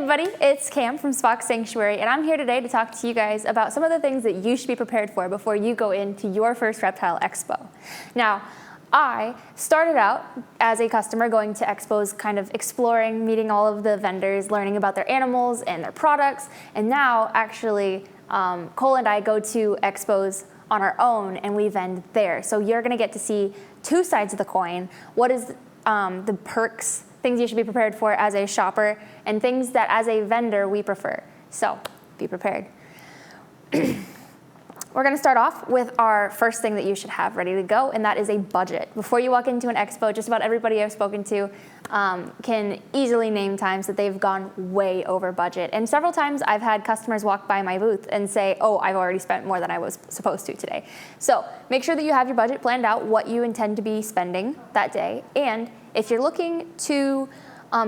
everybody, it's Cam from Spock Sanctuary, and I'm here today to talk to you guys about some of the things that you should be prepared for before you go into your first reptile expo. Now, I started out as a customer going to expos, kind of exploring, meeting all of the vendors, learning about their animals and their products, and now actually Cole and I go to expos on our own and we vend there. So you're gonna get to see two sides of the coin. What is the perks, things you should be prepared for as a shopper, and things that as a vendor we prefer. So be prepared. We're going to start off with our first thing that you should have ready to go, and that is a budget. Before you walk into an expo, just about everybody I've spoken to can easily name times that they've gone way over budget. And several times I've had customers walk by my booth and say, oh, I've already spent more than I was supposed to today. So make sure that you have your budget planned out, what you intend to be spending that day. And if you're looking to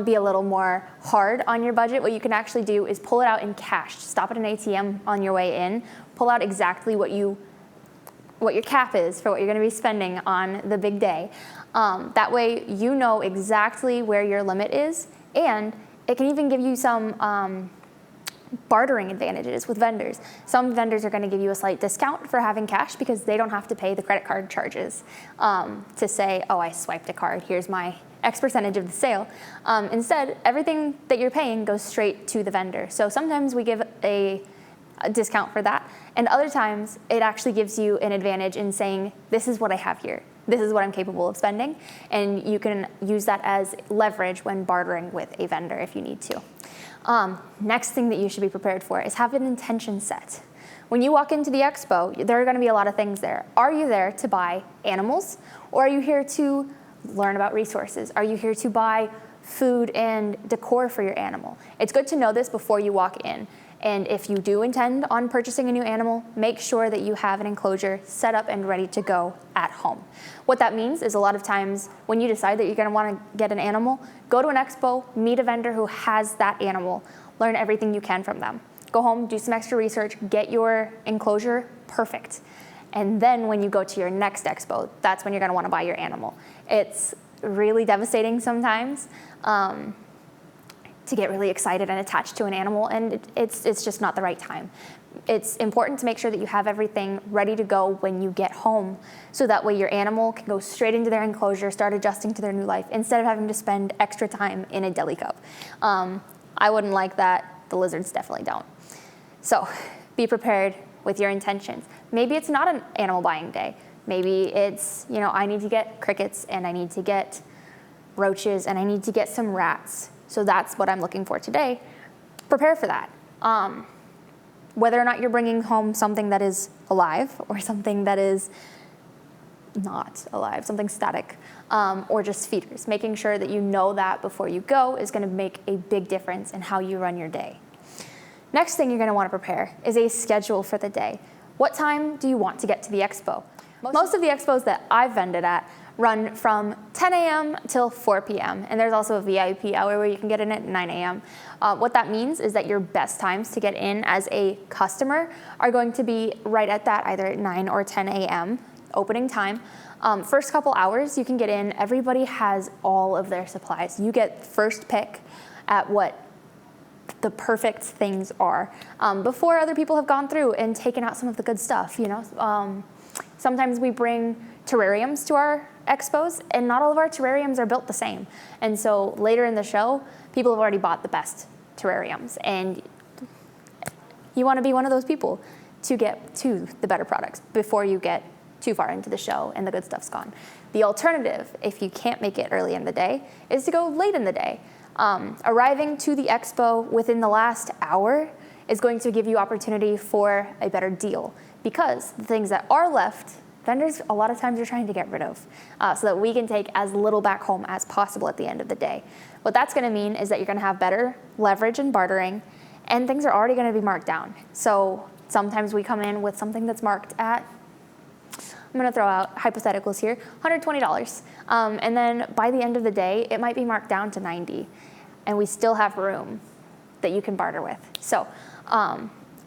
be a little more hard on your budget, what you can actually do is pull it out in cash. Stop at an ATM on your way in, pull out exactly what your cap is for what you're going to be spending on the big day. That way you know exactly where your limit is, and it can even give you some bartering advantages with vendors. Some vendors are going to give you a slight discount for having cash because they don't have to pay the credit card charges to say, oh, I swiped a card, here's my X percentage of the sale. Instead, everything that you're paying goes straight to the vendor. So sometimes we give a discount for that, and other times it actually gives you an advantage in saying, this is what I have here, this is what I'm capable of spending, and you can use that as leverage when bartering with a vendor if you need to. Next thing that you should be prepared for is have an intention set. When you walk into the expo, there are going to be a lot of things there. Are you there to buy animals, or are you here to learn about resources? Are you here to buy food and decor for your animal? It's good to know this before you walk in. And if you do intend on purchasing a new animal, make sure that you have an enclosure set up and ready to go at home. What that means is a lot of times when you decide that you're going to want to get an animal, go to an expo, meet a vendor who has that animal, learn everything you can from them. Go home, do some extra research, get your enclosure perfect. And then when you go to your next expo, that's when you're going to want to buy your animal. It's really devastating sometimes to get really excited and attached to an animal, and it's just not the right time. It's important to make sure that you have everything ready to go when you get home, so that way your animal can go straight into their enclosure, start adjusting to their new life, instead of having to spend extra time in a deli cup. I wouldn't like that. The lizards definitely don't. So be prepared with your intentions. Maybe it's not an animal buying day. Maybe it's, I need to get crickets, and I need to get roaches, and I need to get some rats. So that's what I'm looking for today. Prepare for that. Whether or not you're bringing home something that is alive or something that is not alive, something static, or just feeders. Making sure that you know that before you go is going to make a big difference in how you run your day. Next thing you're going to want to prepare is a schedule for the day. What time do you want to get to the expo? Most of the expos that I've vended at run from 10 a.m. till 4 p.m. And there's also a VIP hour where you can get in at 9 a.m. What that means is that your best times to get in as a customer are going to be right at that, either at 9 or 10 a.m. opening time. First couple hours you can get in, everybody has all of their supplies. You get first pick at what the perfect things are before other people have gone through and taken out some of the good stuff. Sometimes we bring terrariums to our expos, and not all of our terrariums are built the same. And so later in the show, people have already bought the best terrariums, and you want to be one of those people to get to the better products before you get too far into the show and the good stuff's gone. The alternative, if you can't make it early in the day, is to go late in the day. Arriving to the expo within the last hour is going to give you opportunity for a better deal, because the things that are left, vendors a lot of times are trying to get rid of, so that we can take as little back home as possible at the end of the day. What that's going to mean is that you're going to have better leverage and bartering, and things are already going to be marked down. So sometimes we come in with something that's marked at, I'm going to throw out hypotheticals here, $120. And then by the end of the day, it might be marked down to $90, and we still have room that you can barter with. So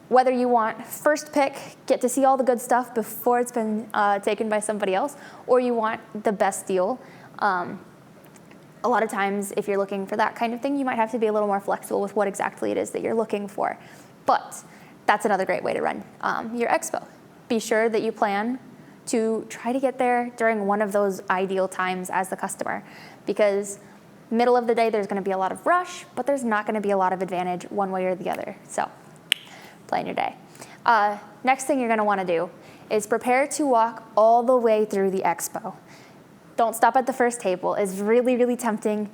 whether you want first pick, get to see all the good stuff before it's been taken by somebody else, or you want the best deal, A lot of times, if you're looking for that kind of thing, you might have to be a little more flexible with what exactly it is that you're looking for. But that's another great way to run your expo. Be sure that you plan to try to get there during one of those ideal times as the customer, because middle of the day, there's gonna be a lot of rush, but there's not gonna be a lot of advantage one way or the other. So plan your day. Next thing you're gonna wanna do is prepare to walk all the way through the expo. Don't stop at the first table. It's really, really tempting.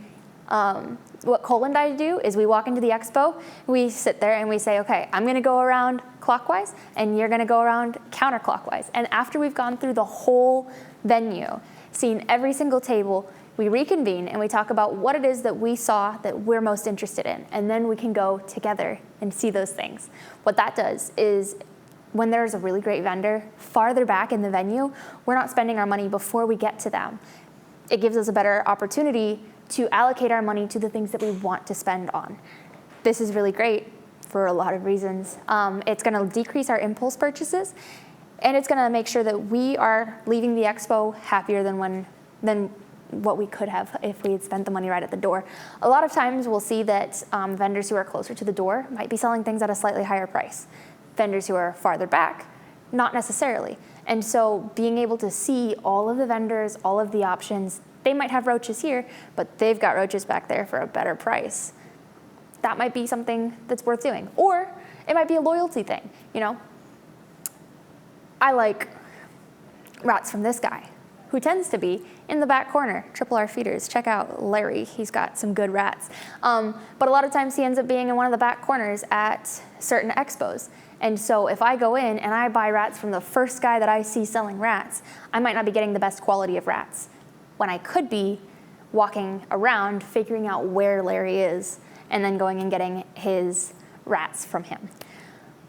What Cole and I do is we walk into the expo, we sit there and we say, okay, I'm gonna go around clockwise and you're gonna go around counterclockwise. And after we've gone through the whole venue, seen every single table, we reconvene and we talk about what it is that we saw that we're most interested in. And then we can go together and see those things. What that does is when there's a really great vendor farther back in the venue, we're not spending our money before we get to them. It gives us a better opportunity to allocate our money to the things that we want to spend on. This is really great for a lot of reasons. It's gonna decrease our impulse purchases, and it's gonna make sure that we are leaving the expo happier than what we could have if we had spent the money right at the door. A lot of times we'll see that vendors who are closer to the door might be selling things at a slightly higher price. Vendors who are farther back, not necessarily. And so being able to see all of the vendors, all of the options, they might have roaches here, but they've got roaches back there for a better price. That might be something that's worth doing. Or it might be a loyalty thing, you know? I like rats from this guy, who tends to be in the back corner. Triple R Feeders, check out Larry, he's got some good rats. But a lot of times he ends up being in one of the back corners at certain expos. And so if I go in and I buy rats from the first guy that I see selling rats, I might not be getting the best quality of rats, when I could be walking around figuring out where Larry is and then going and getting his rats from him.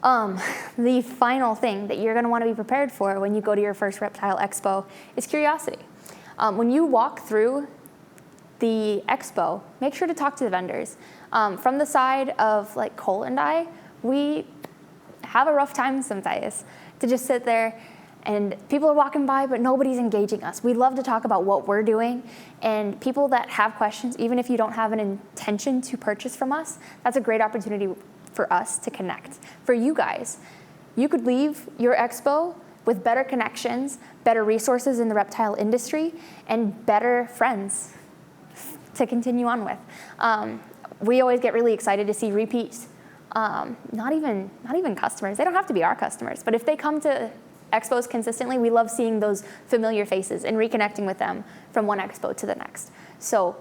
The final thing that you're gonna wanna be prepared for when you go to your first reptile expo is curiosity. When you walk through the expo, make sure to talk to the vendors. From the side of like Cole and I, we have a rough time sometimes to just sit there and people are walking by, but nobody's engaging us. We love to talk about what we're doing, and people that have questions, even if you don't have an intention to purchase from us, that's a great opportunity for us to connect. For you guys, you could leave your expo with better connections, better resources in the reptile industry, and better friends to continue on with. We always get really excited to see repeats. Not even customers. They don't have to be our customers, but if they come to expos consistently, we love seeing those familiar faces and reconnecting with them from one expo to the next. So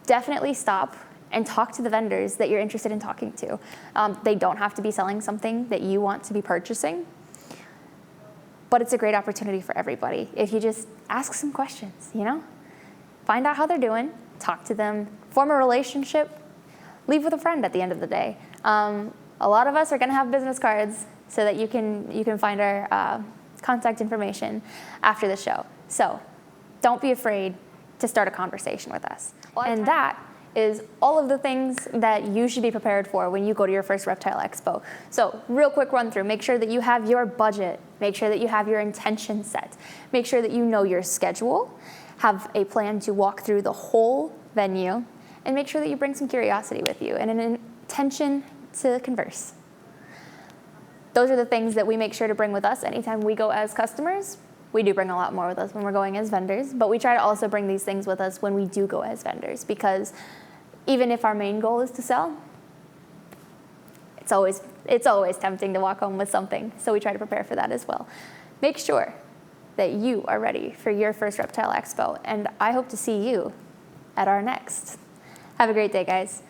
definitely stop and talk to the vendors that you're interested in talking to. They don't have to be selling something that you want to be purchasing, but it's a great opportunity for everybody if you just ask some questions, you know? Find out how they're doing, talk to them, form a relationship, leave with a friend at the end of the day. A lot of us are gonna have business cards so that you can find our contact information after the show. So don't be afraid to start a conversation with us. And that is all of the things that you should be prepared for when you go to your first reptile expo. So real quick run through, make sure that you have your budget, make sure that you have your intention set, make sure that you know your schedule, have a plan to walk through the whole venue, and make sure that you bring some curiosity with you and an intention to converse. Those are the things that we make sure to bring with us anytime we go as customers. We do bring a lot more with us when we're going as vendors, but we try to also bring these things with us when we do go as vendors, because even if our main goal is to sell, it's always tempting to walk home with something, so we try to prepare for that as well. Make sure that you are ready for your first reptile expo, and I hope to see you at our next. Have a great day, guys.